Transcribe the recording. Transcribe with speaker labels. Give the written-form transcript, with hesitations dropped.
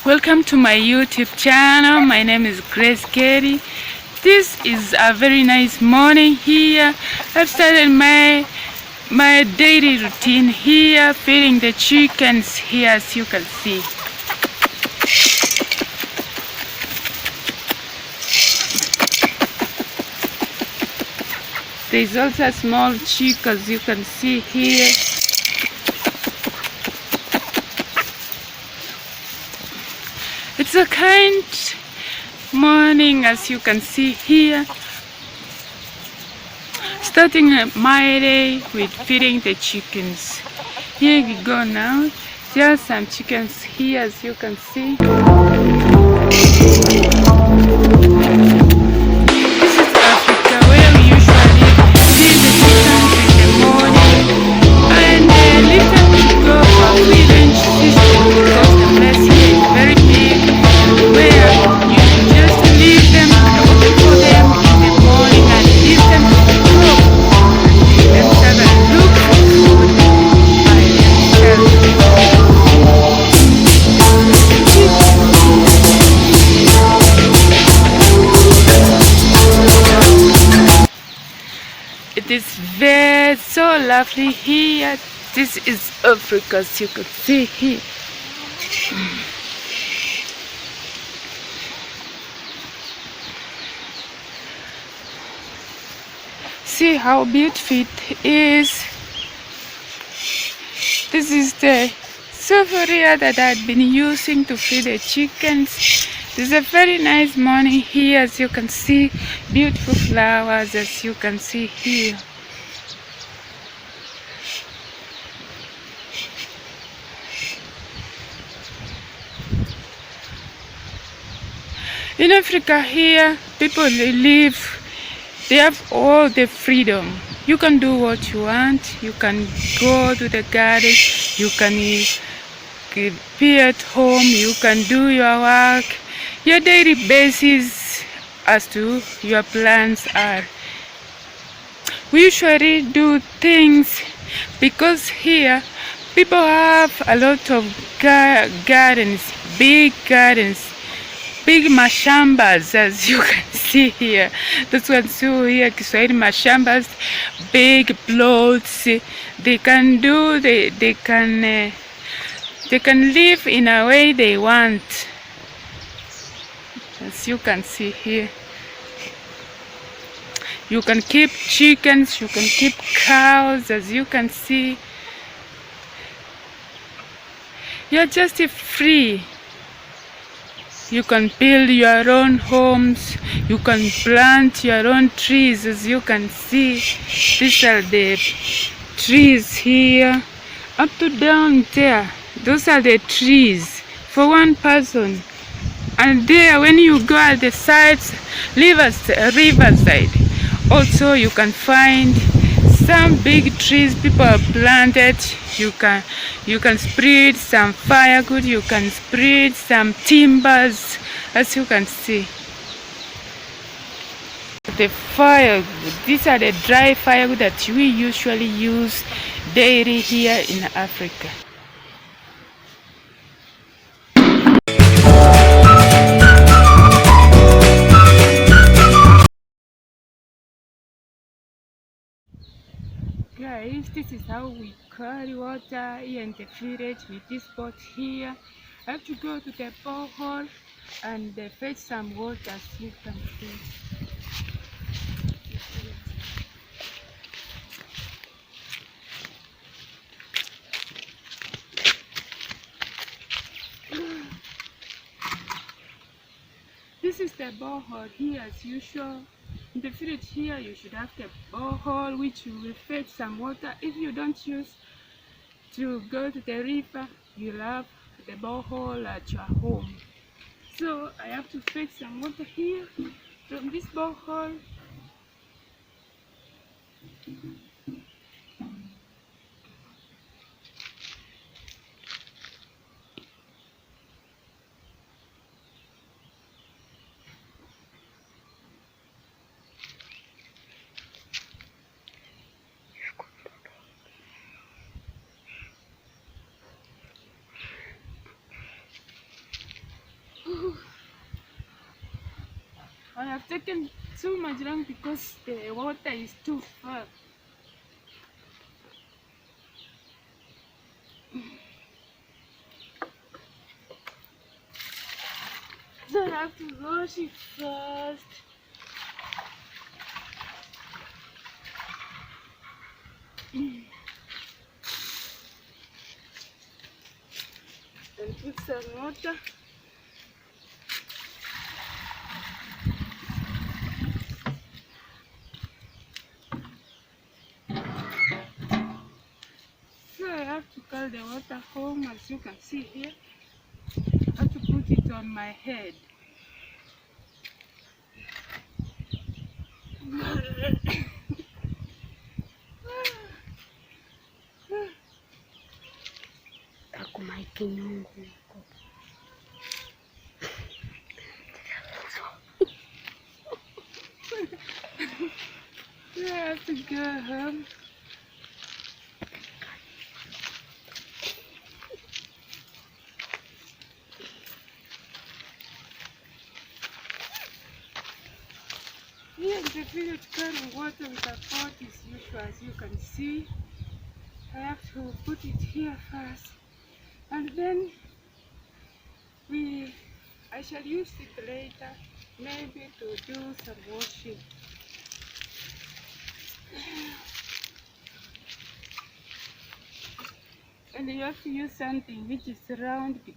Speaker 1: Welcome to my YouTube channel. My name is Kerry. This is a very nice morning here. I've started my daily routine here, feeding the chickens here, as you can see. There's also a small chick, as you can see here. It's a kind morning, as you can see here. Starting my day with feeding the chickens. Here we go now. There are some chickens here, as you can see. This is Africa, where we usually feed the chickens in the morning and leave them to go for a free range system, because the place here is very big, where you just leave them open for them in the morning and leave them to grow themselves and look for food by themselves. It is so lovely here. This is Africa, as you can see here. See how beautiful it is. This is the software that I've been using to feed the chickens. This is a very nice morning here, as you can see. Beautiful flowers, as you can see here. In Africa here, people they have all the freedom. You can do what you want. You can go to the garden. You can be at home. You can do your work. Your daily basis as to your plans are. We usually do things because here people have a lot of gardens, big mashambas, as you can see here. That's what so here Kiswahili mashambas, big plots. They can live in a way they want, as you can see here. You can keep chickens, you can keep cows, as you can see. You're just free. You can build your own homes. You can plant your own trees, as you can see. These are the trees here. Up to down there. Those are the trees for one person. And there, when you go at the sides, riverside, also you can find some big trees people have planted. You can spread some firewood, you can spread some timbers, as you can see. The firewood, these are the dry firewood that we usually use daily here in Africa. Guys, this is how we carry water here in the village with this boat here. I have to go to the borehole and fetch some water, as you can see. This is the borehole here, as usual. In the village here, you should have the borehole, which you will fetch some water. If you don't choose to go to the river, you'll have the borehole at your home. So I have to fetch some water here from this borehole. I have taken too much long because the water is too far. So I have to wash it first. And put some water. So I have to carry the water home, as you can see here. I have to put it on my head. So I have to go home. Here in the village, carrying water with a pot is usual, as you can see. I have to put it here first, and then I shall use it later, maybe to do some washing. And you have to use something which is round because